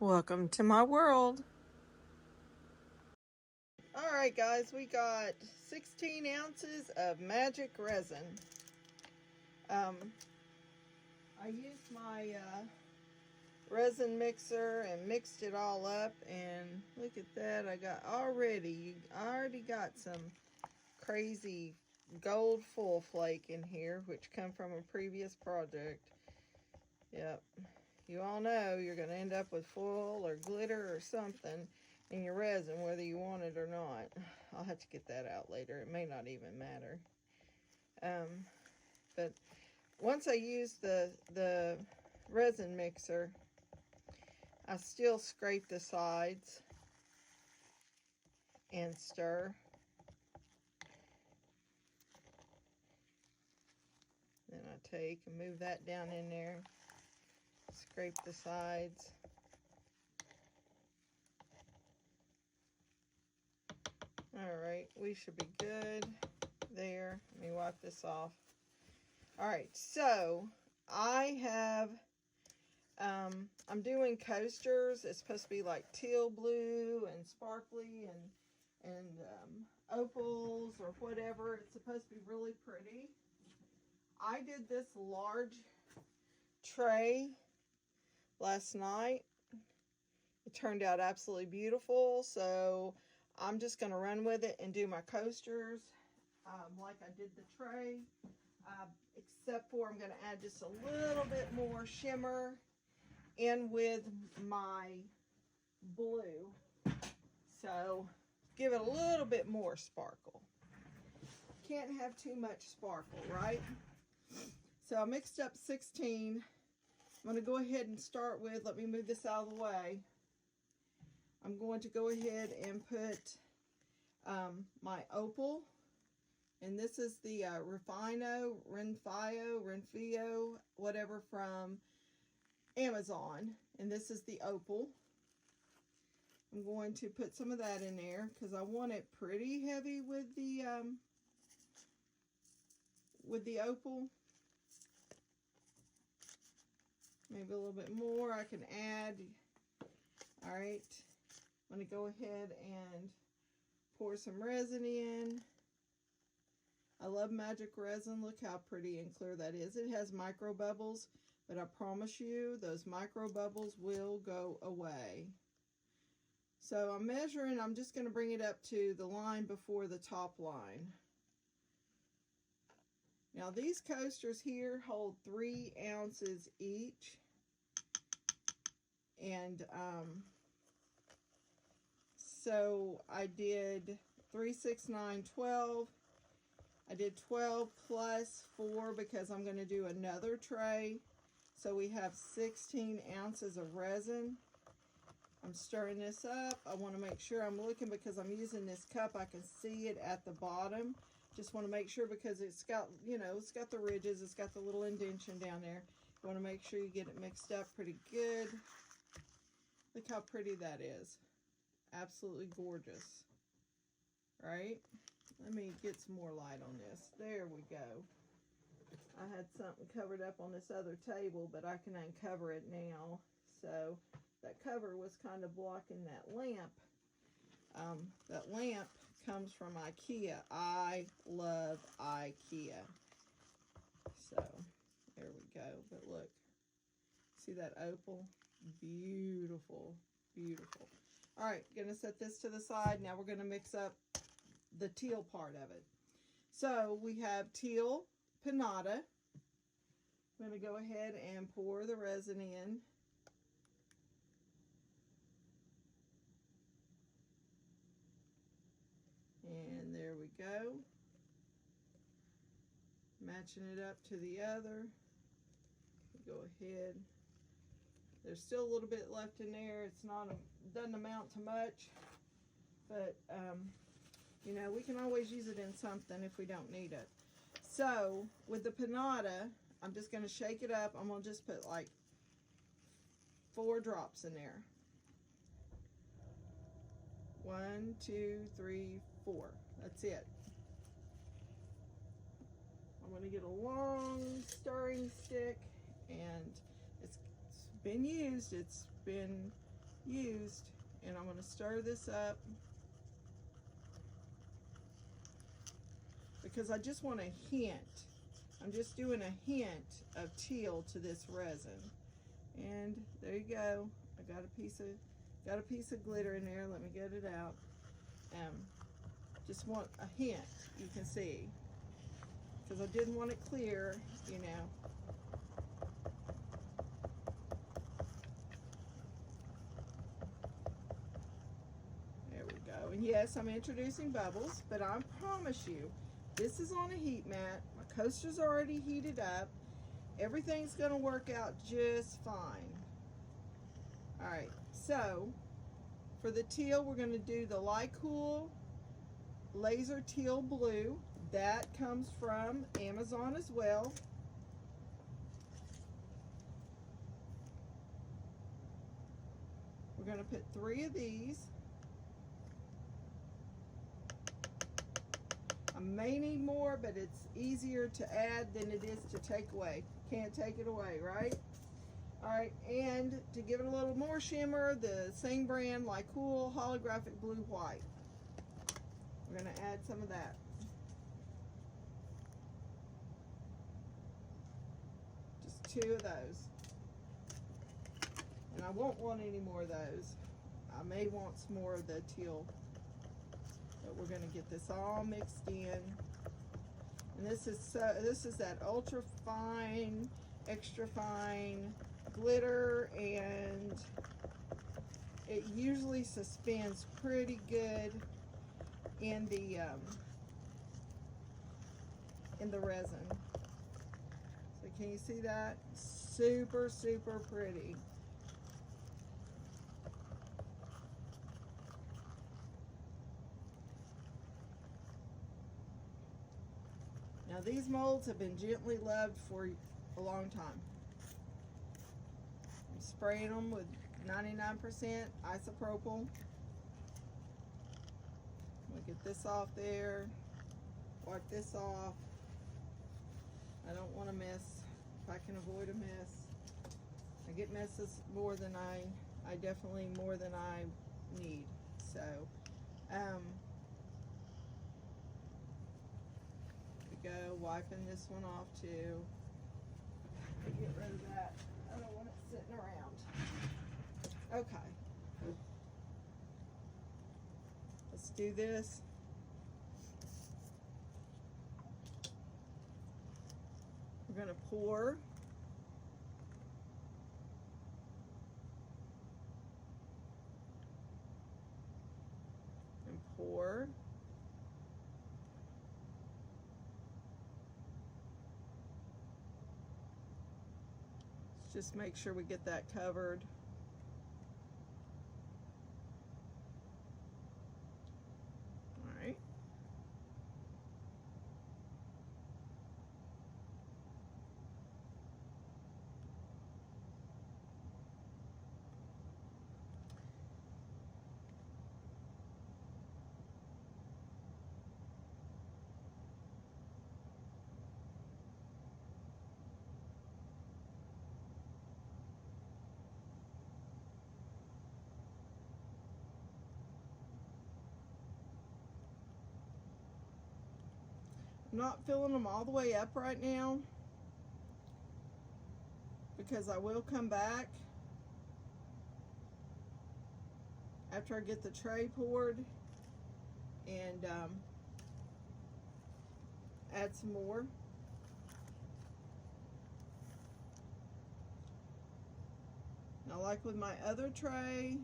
Welcome to my world. All right, guys, we got 16 ounces of magic resin. I used my resin mixer and mixed it all up, and look at that. I already got some crazy gold full flake in here, which come from a previous project. Yep. You all know you're going to end up with foil or glitter or something in your resin, whether you want it or not. I'll have to get that out later. It may not even matter. But once I use the resin mixer, I still scrape the sides and stir. Then I take and move that down in there, scrape the sides. All right, we should be good there. Let me wipe this off. All right, so I have, I'm doing coasters. It's supposed to be like teal blue and sparkly and opals or whatever. It's supposed to be really pretty. I did this large tray last night. It turned out absolutely beautiful, so I'm just going to run with it and do my coasters like I did the tray. Except for I'm going to add just a little bit more shimmer in with my blue. So give it a little bit more sparkle. Can't have too much sparkle, right? So I mixed up 16. I'm going to go ahead and start with, let me move this out of the way. I'm going to go ahead and put my opal. And this is the Renfio, whatever, from Amazon. And this is the opal. I'm going to put some of that in there because I want it pretty heavy with the opal. Maybe a little bit more I can add. All right. I'm going to go ahead and pour some resin in. I love magic resin. Look how pretty and clear that is. It has micro bubbles, but I promise you those micro bubbles will go away. So I'm measuring, I'm just going to bring it up to the line before the top line. Now these coasters here hold 3 ounces each. And so I did 3, 6, 9, 12. I did 12 plus 4 because I'm going to do another tray. So we have 16 ounces of resin. I'm stirring this up. I want to make sure I'm looking because I'm using this cup. I can see it at the bottom. Just want to make sure because it's got, you know, it's got the ridges. It's got the little indentation down there. You want to make sure you get it mixed up pretty good. Look how pretty that is. Absolutely gorgeous. Right? Let me get some more light on this. There we go. I had something covered up on this other table, but I can uncover it now. So that cover was kind of blocking that lamp. That lamp comes from IKEA. I love IKEA. So there we go. But look, see that opal? Beautiful, beautiful. All right, gonna set this to the side. Now we're gonna mix up the teal part of it. So we have teal panada. I'm going to go ahead and pour the resin in. And there we go. Matching it up to the other. Go ahead. There's still a little bit left in there. It's not, doesn't amount to much. But, you know, we can always use it in something if we don't need it. So, with the panada, I'm just going to shake it up. I'm going to just put like 4 drops in there. 1, 2, 3, 4. That's it. I'm going to get a long stirring stick, and it's been used. It's been used, and I'm going to stir this up because I just want a hint. I'm just doing a hint of teal to this resin. And there you go. I got a piece of glitter in there. Let me get it out. Just want a hint, you can see, because I didn't want it clear, you know. There we go. And yes, I'm introducing bubbles, but I promise you, this is on a heat mat. My coaster's already heated up. Everything's going to work out just fine. All right, so for the teal, we're going to do the Lycool Laser Teal Blue. That comes from Amazon as well. We're going to put 3 of these. I may need more, but it's easier to add than it is to take away. Can't take it away, right? All right, and to give it a little more shimmer, the same brand, Lycool Holographic Blue White. We're going to add some of that. Just 2 of those. And I won't want any more of those. I may want some more of the teal. But we're going to get this all mixed in. And this is that ultra fine, extra fine glitter, and it usually suspends pretty good in the resin. So can you see that? Super, super pretty. Now these molds have been gently loved for a long time. I'm spraying them with 99% isopropyl. We'll get this off there. Wipe this off. I don't want to mess. If I can avoid a mess. I get messes more than I definitely more than I need. So, go wiping this one off too. Get rid of that. I don't want it sitting around. Okay. Let's do this. We're going to pour. And pour. Just make sure we get that covered. All right. I'm not filling them all the way up right now because I will come back after I get the tray poured and add some more. Now, like with my other tray,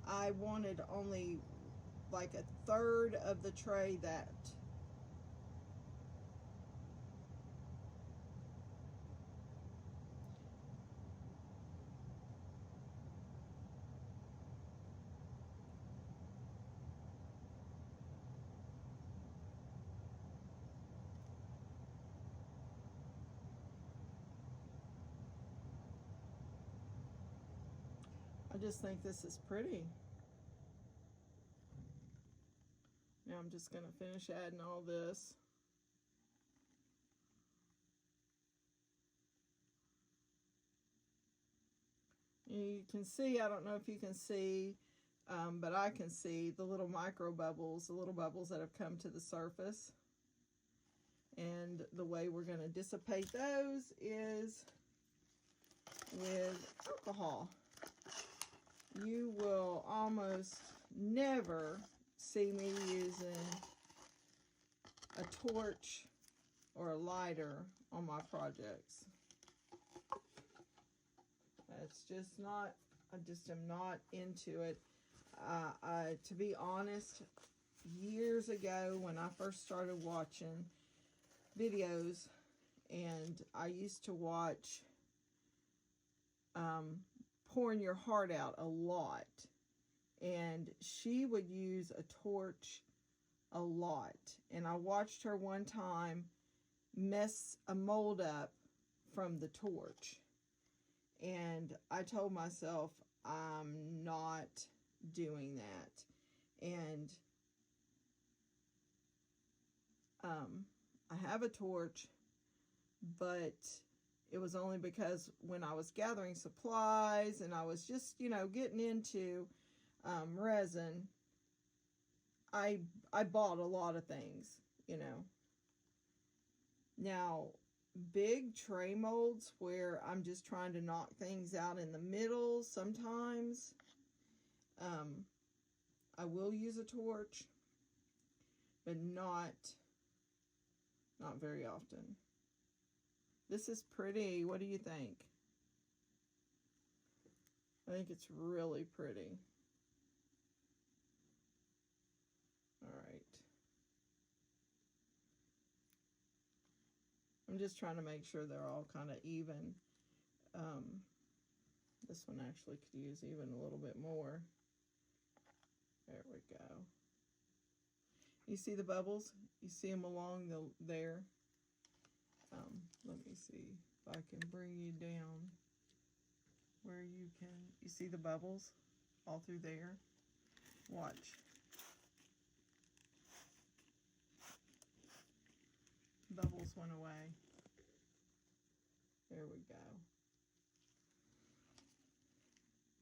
I wanted only like a third of the tray that. I just think this is pretty. Now I'm just going to finish adding all this. You can see, I don't know if you can see, but I can see the little micro bubbles, the little bubbles that have come to the surface. And the way we're going to dissipate those is with alcohol. You will almost never see me using a torch or a lighter on my projects. That's just not, I just am not into it. To be honest, years ago when I first started watching videos, and I used to watch Pouring Your Heart Out a lot, and she would use a torch a lot, and I watched her one time mess a mold up from the torch, and I told myself I'm not doing that. And I have a torch, but it was only because when I was gathering supplies and I was just, you know, getting into resin, I bought a lot of things, you know. Now, big tray molds where I'm just trying to knock things out in the middle, sometimes I will use a torch, but not very often. This is pretty. What do you think? I think it's really pretty. All right. I'm just trying to make sure they're all kind of even. This one actually could use even a little bit more. There we go. You see the bubbles? You see them along there? Let me see if I can bring you down where you see the bubbles all through there? Watch. Bubbles went away. There we go.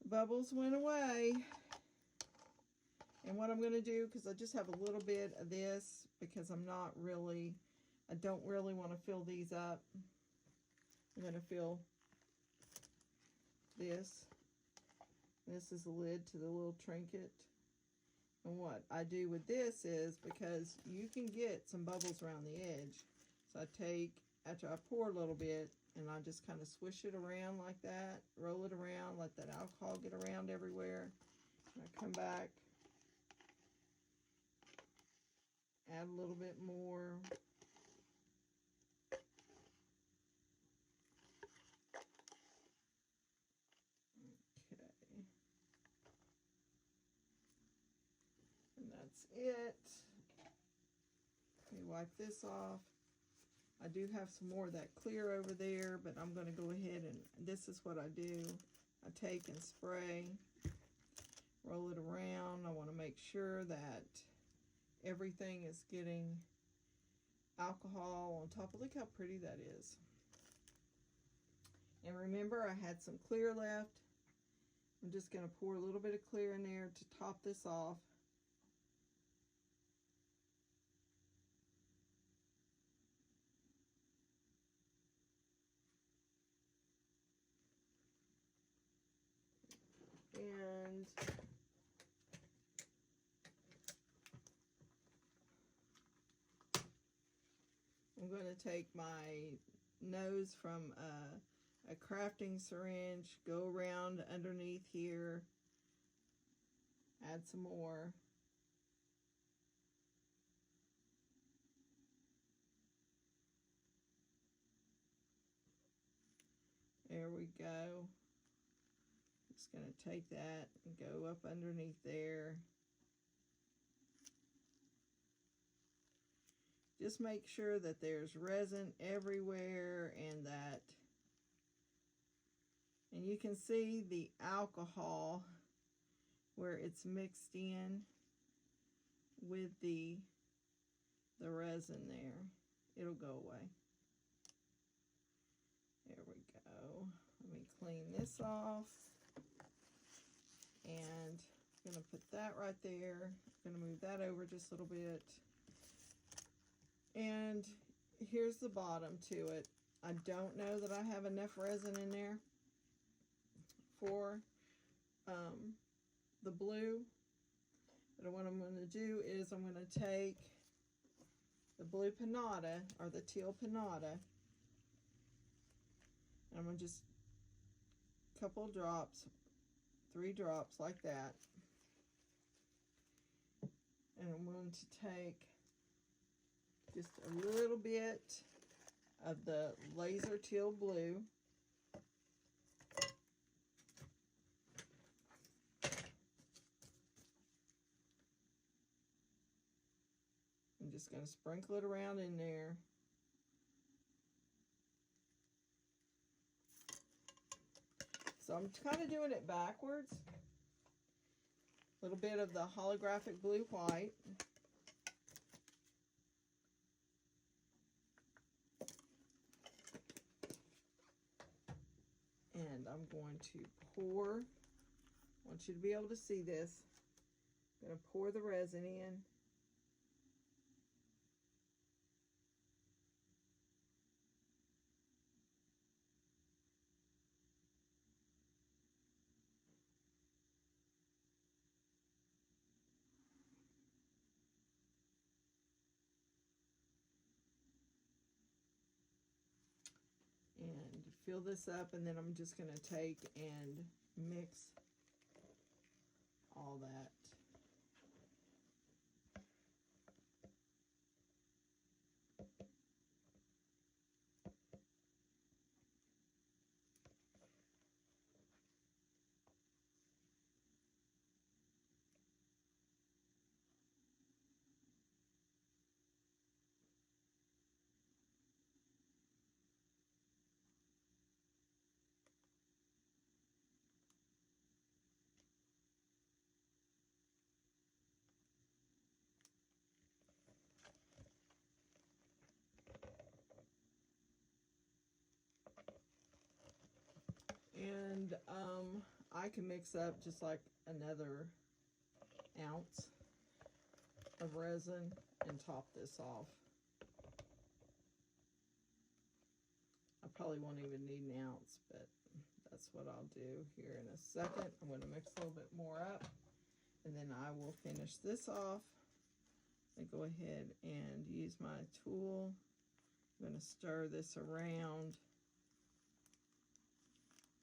Bubbles went away. And what I'm going to do, because I just have a little bit of this, because I don't really want to fill these up. I'm going to fill this. This is the lid to the little trinket. And what I do with this is, because you can get some bubbles around the edge, so I take, after I pour a little bit, and I just kind of swish it around like that, roll it around, let that alcohol get around everywhere. And I come back, add a little bit more. Okay. And that's it. Let me wipe this off. I do have some more of that clear over there, but I'm going to go ahead and, this is what I do. I take and spray, roll it around. I want to make sure that everything is getting alcohol on top. Look how pretty that is. And remember, I had some clear left. I'm just going to pour a little bit of clear in there to top this off. And I'm going to take my nose from a crafting syringe, go around underneath here, add some more. There we go. Just going to take that and go up underneath there. Just make sure that there's resin everywhere, and you can see the alcohol where it's mixed in with the resin there. It'll go away. There we go. Let me clean this off. gonna put that right there. I'm gonna move that over just a little bit. And here's the bottom to it. I don't know that I have enough resin in there for the blue. But what I'm going to do is I'm going to take the blue pinata, or the teal pinata, and I'm going to just a couple drops, 3 drops like that. And I'm going to take just a little bit of the laser teal blue. I'm just going to sprinkle it around in there. So I'm kind of doing it backwards. A little bit of the holographic blue white. And I'm going to pour, I want you to be able to see this. I'm going to pour the resin in. And fill this up, and then I'm just going to take and mix all that. And I can mix up just like another ounce of resin and top this off. I probably won't even need an ounce, but that's what I'll do here in a second. I'm going to mix a little bit more up, and then I will finish this off. I go ahead and use my tool. I'm going to stir this around.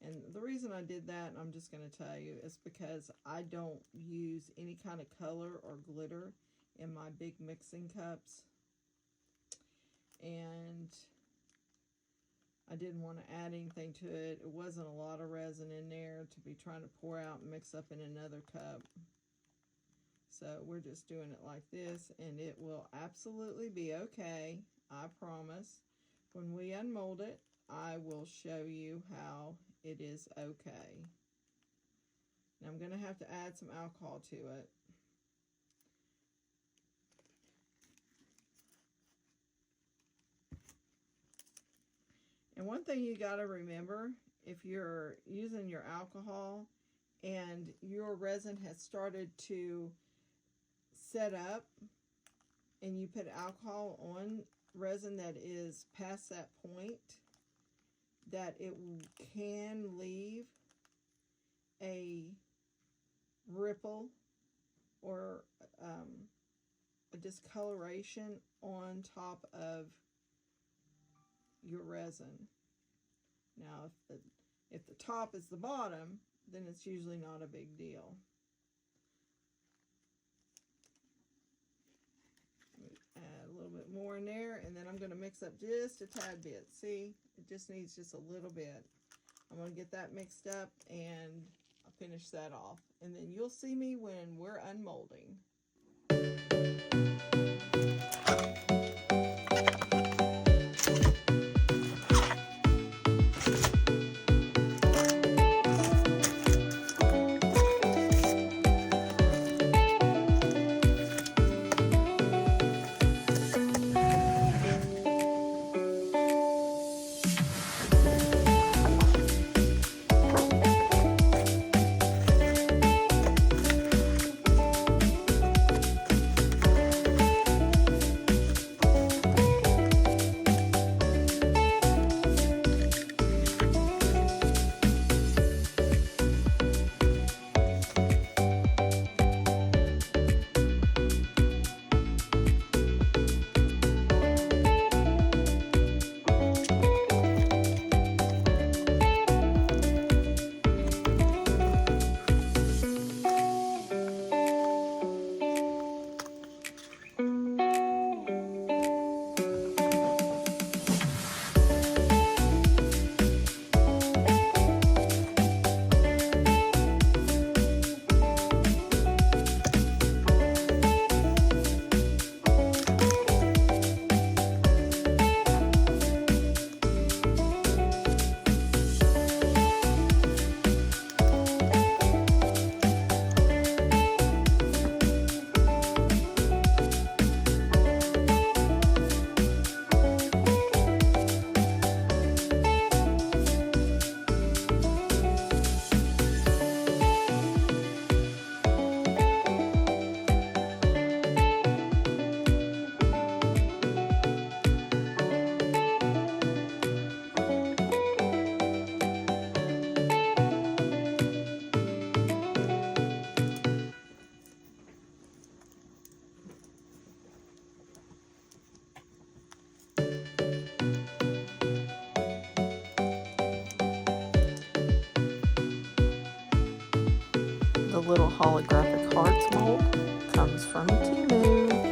And the reason I did that, I'm just going to tell you, is because I don't use any kind of color or glitter in my big mixing cups. And I didn't want to add anything to it. It wasn't a lot of resin in there to be trying to pour out and mix up in another cup. So we're just doing it like this, and it will absolutely be okay, I promise. When we unmold it, I will show you how it is okay. Now I'm going to have to add some alcohol to it. And one thing you got to remember, if you're using your alcohol and your resin has started to set up and you put alcohol on resin that is past that point, that it can leave a ripple or a discoloration on top of your resin. Now, if the top is the bottom, then it's usually not a big deal. Add a little bit more in there, and then I'm going to mix up just a tad bit. See, it just needs just a little bit. I'm going to get that mixed up, and I'll finish that off. And then you'll see me when we're unmolding. holographic hearts mold comes from Teal.